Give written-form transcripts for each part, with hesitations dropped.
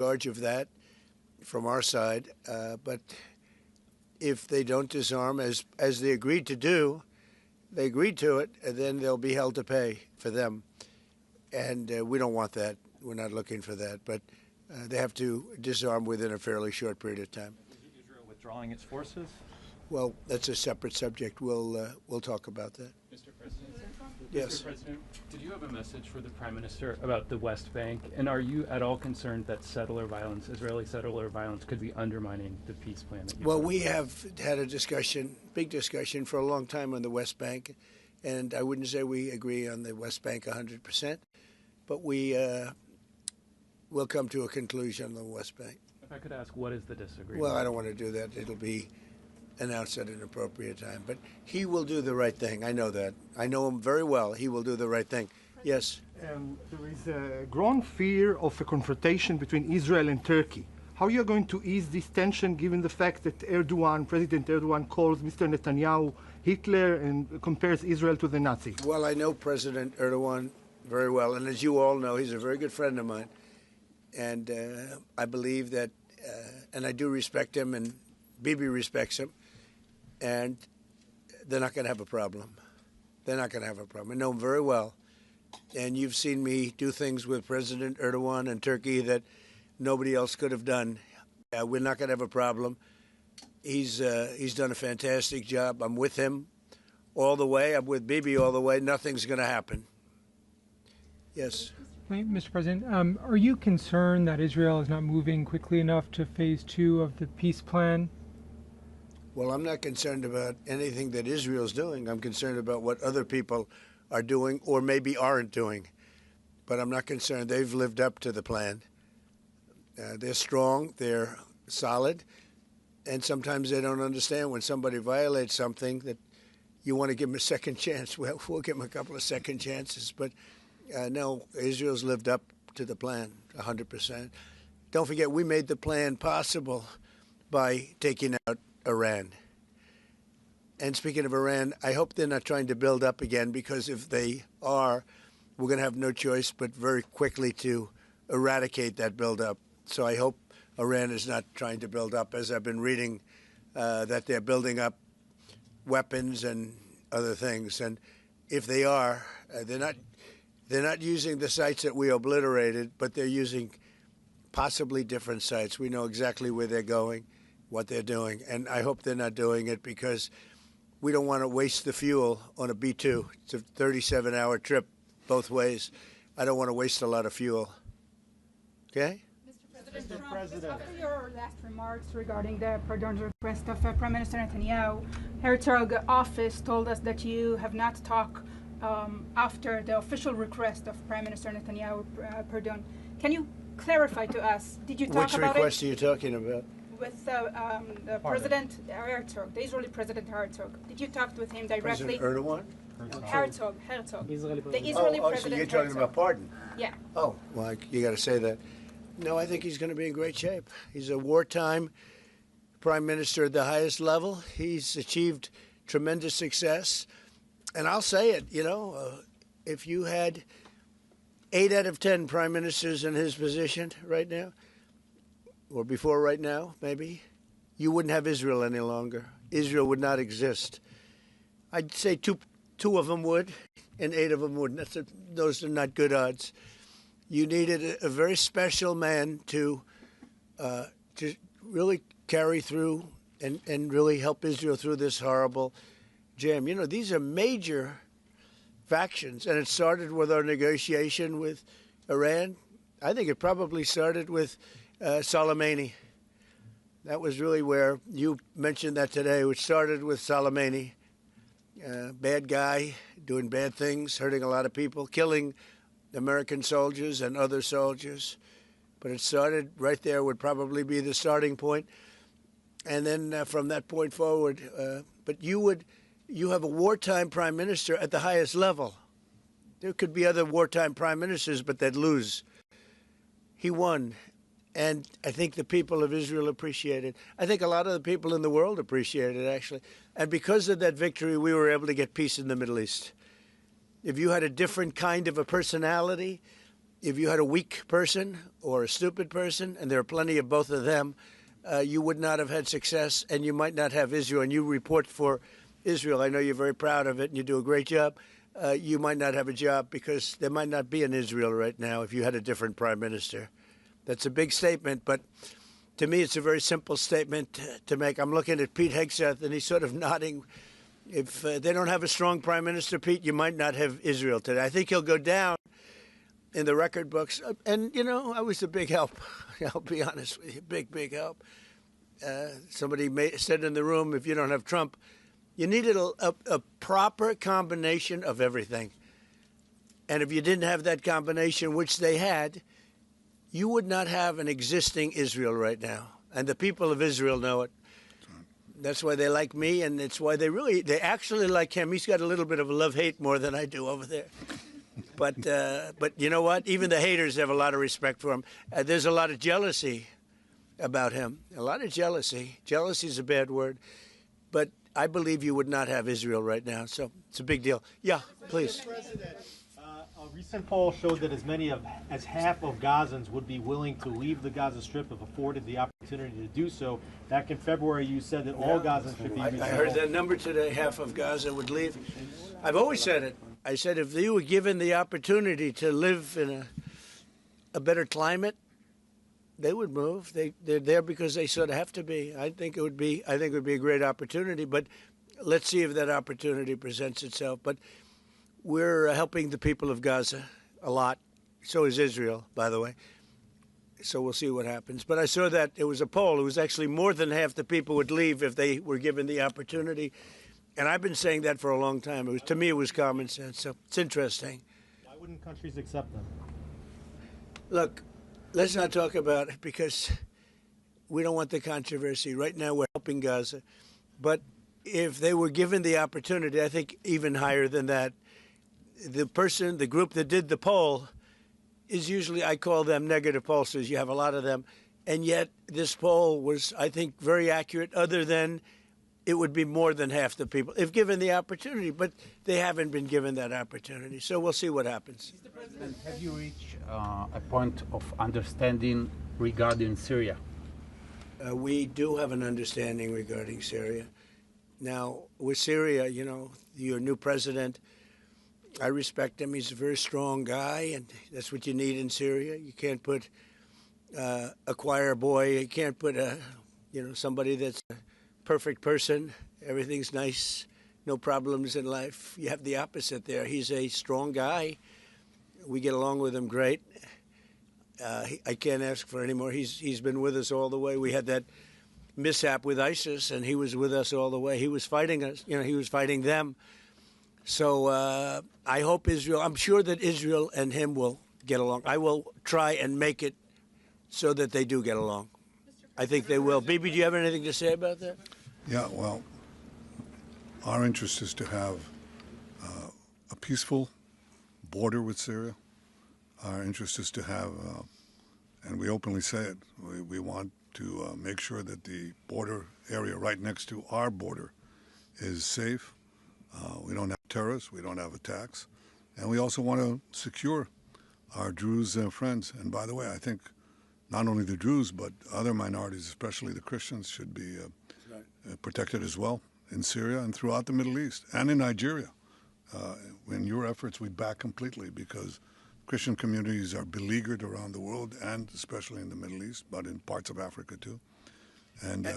charge of that from our side. But if they don't disarm, as they agreed to do, they agreed to it, and then they'll be held to pay for them. And we don't want that. We're not looking for that. But they have to disarm within a fairly short period of time. Is Israel withdrawing its forces? Well, that's a separate subject. We'll talk about that. Mr. President? Yes. Mr. President, did you have a message for the Prime Minister about the West Bank? And are you at all concerned that settler violence, Israeli settler violence, could be undermining the peace plan? Well, we have had a discussion, big discussion, for a long time on the West Bank. And I wouldn't say we agree on the West Bank 100%, but we will come to a conclusion on the West Bank. If I could ask, what is the disagreement? Well, I don't want to do that. It'll be announced at an appropriate time. But he will do the right thing. I know that. I know him very well. He will do the right thing. Yes? There is a growing fear of a confrontation between Israel and Turkey. How are you going to ease this tension given the fact that President Erdogan calls Mr. Netanyahu Hitler and compares Israel to the Nazis? Well, I know President Erdogan very well. And as you all know, he's a very good friend of mine. And I believe that, and I do respect him, and Bibi respects him. And they're not going to have a problem. They're not going to have a problem. I know him very well. And you've seen me do things with President Erdogan and Turkey that nobody else could have done. We're not going to have a problem. He's done a fantastic job. I'm with him all the way. I'm with Bibi all the way. Nothing's going to happen. Yes. Mr. President, are you concerned that Israel is not moving quickly enough to phase 2 of the peace plan? Well, I'm not concerned about anything that Israel's doing. I'm concerned about what other people are doing or maybe aren't doing. But I'm not concerned. They've lived up to the plan. They're strong. They're solid. And sometimes they don't understand when somebody violates something that you want to give them a second chance. Well, we'll give them a couple of second chances. But no, Israel's lived up to the plan 100%. Don't forget, we made the plan possible by taking out Iran. And speaking of Iran, I hope they're not trying to build up again, because if they are, we're going to have no choice but very quickly to eradicate that buildup. So I hope Iran is not trying to build up, as I've been reading, that they're building up weapons and other things. And if they are, they're not using the sites that we obliterated, but they're using possibly different sites. We know exactly where they're going, what they're doing. And I hope they're not doing it, because we don't want to waste the fuel on a B-2. It's a 37-hour trip both ways. I don't want to waste a lot of fuel. Okay? Mr. President, after your last remarks regarding the pardon request of Prime Minister Netanyahu, Herzog office told us that you have not talked after the official request of Prime Minister Netanyahu pardon. Can you clarify to us, did you talk about it? Which request are you talking about? With the President Herzog, the Israeli President Herzog. Did you talk with him directly? President Erdogan? Herzog. The Israeli President so you're talking Herzog. about pardon? Yeah. Oh, well, you got to say that. No, I think he's going to be in great shape. He's a wartime prime minister at the highest level. He's achieved tremendous success. And I'll say it, if you had 8 out of 10 prime ministers in his position right now, or before right now, maybe, you wouldn't have Israel any longer. Israel would not exist. I'd say two of them would, and 8 of them wouldn't. Those are not good odds. You needed a very special man to really carry through and really help Israel through this horrible jam. These are major factions, and it started with our negotiation with Iran. I think it probably started with Soleimani. That was really where you mentioned that today, which started with Soleimani. Bad guy, doing bad things, hurting a lot of people, killing American soldiers and other soldiers. But it started right there, would probably be the starting point. And then from that point forward, but you have a wartime prime minister at the highest level. There could be other wartime prime ministers, but they'd lose. He won. And I think the people of Israel appreciate it. I think a lot of the people in the world appreciate it, actually. And because of that victory, we were able to get peace in the Middle East. If you had a different kind of a personality, if you had a weak person or a stupid person, and there are plenty of both of them, you would not have had success, and you might not have Israel. And you report for Israel. I know you're very proud of it, and you do a great job. You might not have a job because there might not be an Israel right now if you had a different prime minister. That's a big statement, but to me it's a very simple statement to make. I'm looking at Pete Hegseth, and he's sort of nodding. If they don't have a strong prime minister, Pete, you might not have Israel today. I think he'll go down in the record books. And, you know, I was a big help. I'll be honest with you, big help. Somebody said in the room, if you don't have Trump, you needed a proper combination of everything. And if you didn't have that combination, which they had, you would not have an existing Israel right now. And the people of Israel know it. That's why they like me, and it's why they actually like him. He's got a little bit of a love-hate more than I do over there. But you know what? Even the haters have a lot of respect for him. There's a lot of jealousy about him. A lot of jealousy. Jealousy is a bad word. But I believe you would not have Israel right now. So it's a big deal. Yeah, please. A recent poll showed that as many as half of Gazans would be willing to leave the Gaza Strip if afforded the opportunity to do so. Back in February, you said that all Gazans should be resettled. I heard that number today. Half of Gaza would leave. I've always said it. I said if they were given the opportunity to live in a better climate, they would move. They're there because they sort of have to be. I think it would be a great opportunity. But let's see if that opportunity presents itself. But we're helping the people of Gaza a lot. So is Israel, by the way. So we'll see what happens. But I saw that it was a poll. It was actually more than half the people would leave if they were given the opportunity. And I've been saying that for a long time. To me, it was common sense. So it's interesting. Why wouldn't countries accept them? Look, let's not talk about it because we don't want the controversy. Right now, we're helping Gaza. But if they were given the opportunity, I think even higher than that, the group that did the poll is usually, I call them negative pollsters. You have a lot of them. And yet this poll was, I think, very accurate, other than it would be more than half the people if given the opportunity. But they haven't been given that opportunity. So we'll see what happens. Mr. President, have you reached a point of understanding regarding Syria? We do have an understanding regarding Syria. Now, with Syria, you know, your new president, I respect him. He's a very strong guy, and that's what you need in Syria. You can't put a choir boy. You can't put somebody that's a perfect person. Everything's nice, no problems in life. You have the opposite there. He's a strong guy. We get along with him great. I can't ask for any more. He's been with us all the way. We had that mishap with ISIS, and he was with us all the way. He was fighting us. You know, he was fighting them. So I hope Israel, I'm sure that Israel and him will get along. I will try and make it so that they do get along. I think they will. Bibi, do you have anything to say about that? Yeah, well, our interest is to have a peaceful border with Syria. Our interest is to have, and we openly say it, we want to make sure that the border area right next to our border is safe. We don't have terrorists, we don't have attacks, and we also want to secure our Druze friends. And by the way, I think not only the Druze, but other minorities, especially the Christians, should be protected as well in Syria and throughout the Middle East and in Nigeria. In your efforts, we back completely because Christian communities are beleaguered around the world and especially in the Middle East, but in parts of Africa too. And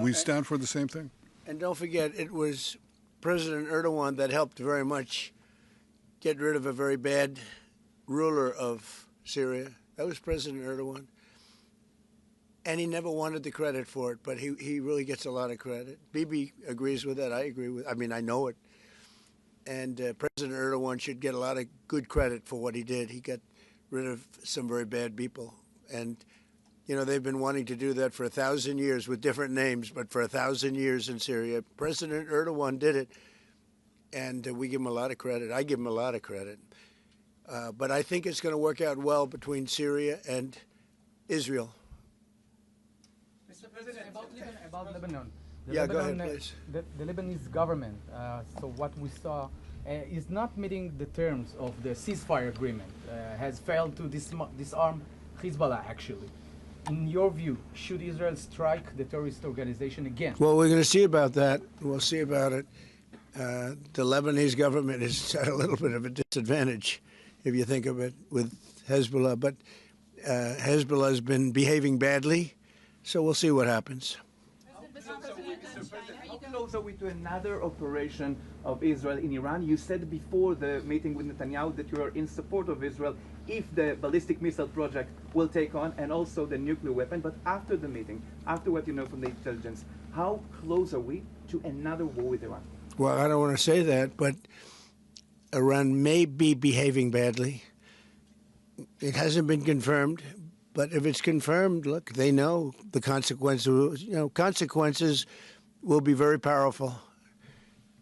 we stand for the same thing. And don't forget, it was President Erdogan that helped very much get rid of a very bad ruler of Syria. That was President Erdogan. And he never wanted the credit for it, but he really gets a lot of credit. Bibi agrees with that. I agree with I mean, I know it. And President Erdogan should get a lot of good credit for what he did. He got rid of some very bad people. And, you know, they've been wanting to do that for 1,000 years with different names, but for 1,000 years in Syria. President Erdogan did it, and we give him a lot of credit. I give him a lot of credit. But I think it's going to work out well between Syria and Israel. Mr. President, about Lebanon. Yeah, go ahead, please. The Lebanese government, so what we saw is not meeting the terms of the ceasefire agreement, has failed to disarm Hezbollah, actually. In your view, should Israel strike the terrorist organization again? Well, we're going to see about that. We'll see about it. The Lebanese government is at a little bit of a disadvantage, if you think of it, with Hezbollah. But Hezbollah has been behaving badly, so we'll see what happens. How close are we to another operation of Israel in Iran? You said before the meeting with Netanyahu that you are in support of Israel if the ballistic missile project will take on, and also the nuclear weapon. But after the meeting, after what you know from the intelligence, how close are we to another war with Iran? Well, I don't want to say that, but Iran may be behaving badly. It hasn't been confirmed, but if it's confirmed, look, they know the consequences. Consequences will be very powerful,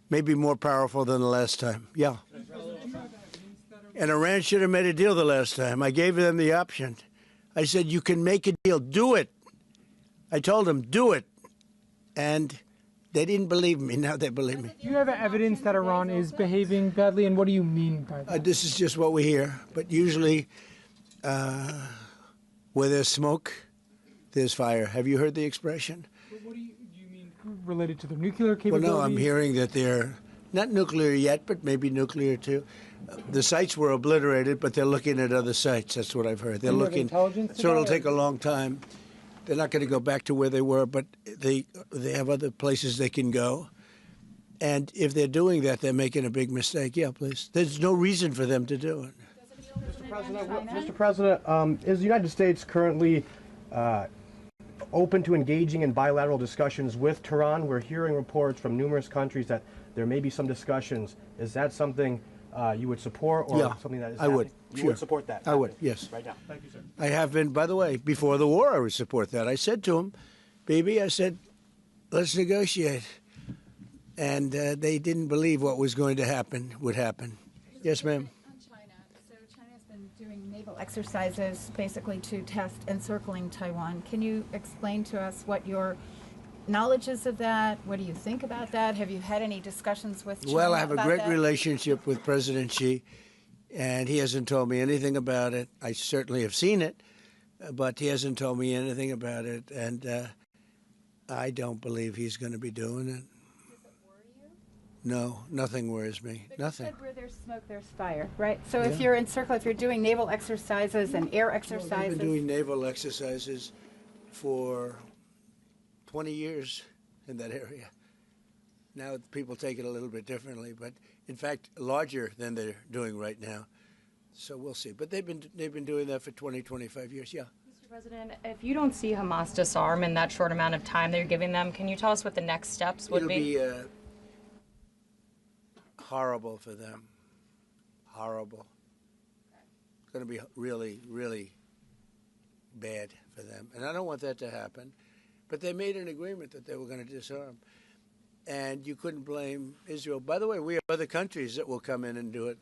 maybe more powerful than the last time. Yeah. And Iran should have made a deal the last time. I gave them the option. I said, you can make a deal. Do it. I told them, do it. And they didn't believe me. Now they believe me. Do you have evidence that Iran is behaving badly, and what do you mean by that? This is just what we hear. But usually where there's smoke, there's fire. Have you heard the expression? What do you mean related to the nuclear capabilities? Well, no, I'm hearing that they're not nuclear yet, but maybe nuclear too. The sites were obliterated, but they're looking at other sites. That's what I've heard. They're looking. So it'll take a long time. They're not going to go back to where they were, but they have other places they can go. And if they're doing that, they're making a big mistake. Yeah, please. There's no reason for them to do it. Mr. President, is the United States currently open to engaging in bilateral discussions with Tehran? We're hearing reports from numerous countries that there may be some discussions. Is that something you would support, or something that is happening? I would. You would support that? I would, yes. Right now. Thank you, sir. I have been, by the way, before the war, I would support that. I said to him, baby, I said, let's negotiate. And they didn't believe what was going to happen would happen. Yes, ma'am. China's been doing naval exercises basically to test encircling Taiwan. Can you explain to us what your knowledge is of that? What do you think about that? Have you had any discussions with China? Well, I have a great that? relationship with President Xi, and he hasn't told me anything about it. I certainly have seen it, but he hasn't told me anything about it, and I don't believe he's going to be doing it. Does it worry you? No, nothing worries me. But Nothing. you said where there's smoke, there's fire, right? So if you're if you're doing naval exercises and air Well, exercises. they've been doing naval exercises for 20 years in that area. Now people take it a little bit differently, but in fact larger than they're doing right now. So we'll see. But they've been doing that for 20, 25 years. Yeah. Mr. President, if you don't see Hamas disarm in that short amount of time that you're giving them, can you tell us what the next steps would be? It'll be horrible for them. Horrible. It's going to be really, really bad for them. And I don't want that to happen. But they made an agreement that they were going to disarm. And you couldn't blame Israel. By the way, we have other countries that will come in and do it.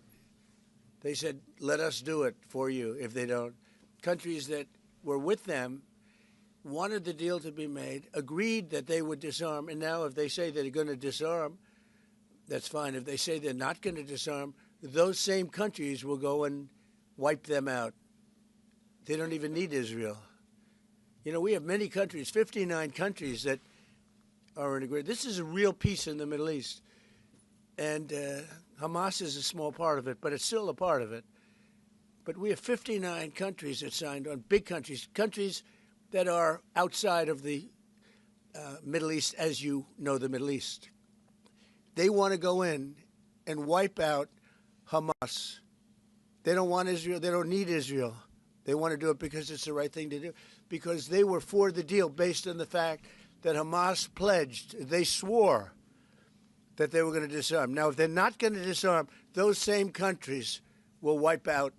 They said, let us do it for you if they don't. Countries that were with them wanted the deal to be made, agreed that they would disarm. And now if they say they're going to disarm, that's fine. If they say they're not going to disarm, those same countries will go and wipe them out. They don't even need Israel. You know, we have many countries, 59 countries that are in agreement. This is a real peace in the Middle East. And Hamas is a small part of it, but it's still a part of it. But we have 59 countries that signed on, big countries, countries that are outside of the Middle East, as you know the Middle East. They want to go in and wipe out Hamas. They don't want Israel. They don't need Israel. They want to do it because it's the right thing to do, because they were for the deal based on the fact that Hamas pledged, they swore that they were going to disarm. Now, if they're not going to disarm, those same countries will wipe out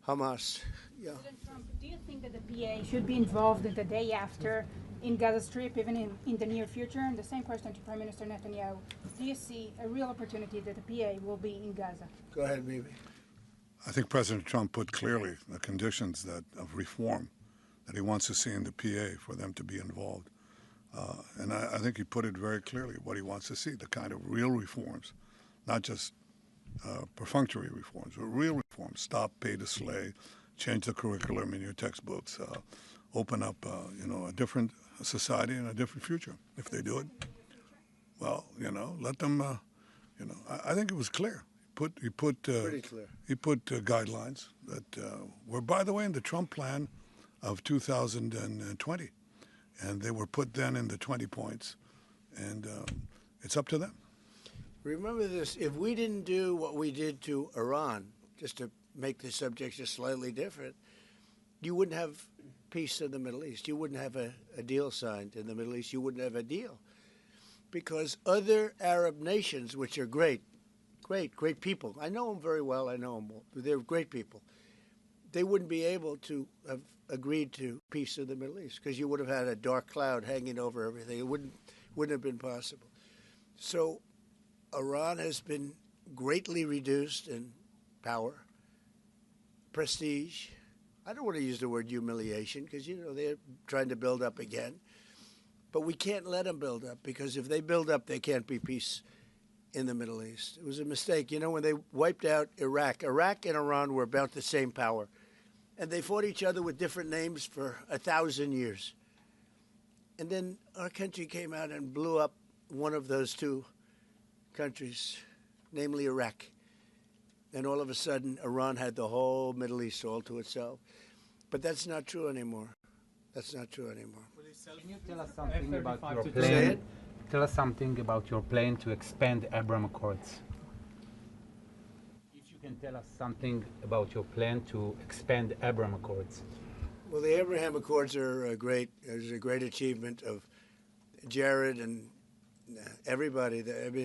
Hamas. Yeah. President Trump, do you think that the PA should be involved in the day after in Gaza Strip, even in the near future? And the same question to Prime Minister Netanyahu. Do you see a real opportunity that the PA will be in Gaza? Go ahead, Mimi. I think President Trump put clearly the conditions of reform that he wants to see in the PA for them to be involved. And I think he put it very clearly what he wants to see, the kind of real reforms, not just perfunctory reforms, but real reforms. Stop pay to slay, change the curriculum in your textbooks, open up, a different society and a different future. If they do it, well, let them. I think it was clear. He put Pretty clear. He put guidelines that were, by the way, in the Trump plan of 2020, and they were put then in the 20 points, and it's up to them. Remember this, if we didn't do what we did to Iran, just to make the subject just slightly different, you wouldn't have peace in the Middle East. You wouldn't have a deal signed in the Middle East. You wouldn't have a deal. Because other Arab nations, which are great people, I know them very well, I know them all, they're great people, they wouldn't be able to have agreed to peace in the Middle East because you would have had a dark cloud hanging over everything. It wouldn't have been possible. So Iran has been greatly reduced in power, prestige. I don't want to use the word humiliation because, they're trying to build up again. But we can't let them build up because if they build up, there can't be peace in the Middle East. It was a mistake. When they wiped out Iraq and Iran were about the same power. And they fought each other with different names for 1,000 years. And then our country came out and blew up one of those two countries, namely Iraq. And all of a sudden, Iran had the whole Middle East all to itself. But that's not true anymore. That's not true anymore. Can you tell us something about your plan? Tell us something about your plan to expand Abraham Accords. If you can tell us something about your plan to expand Abraham Accords. Well, the Abraham Accords are a great achievement of Jared and everybody.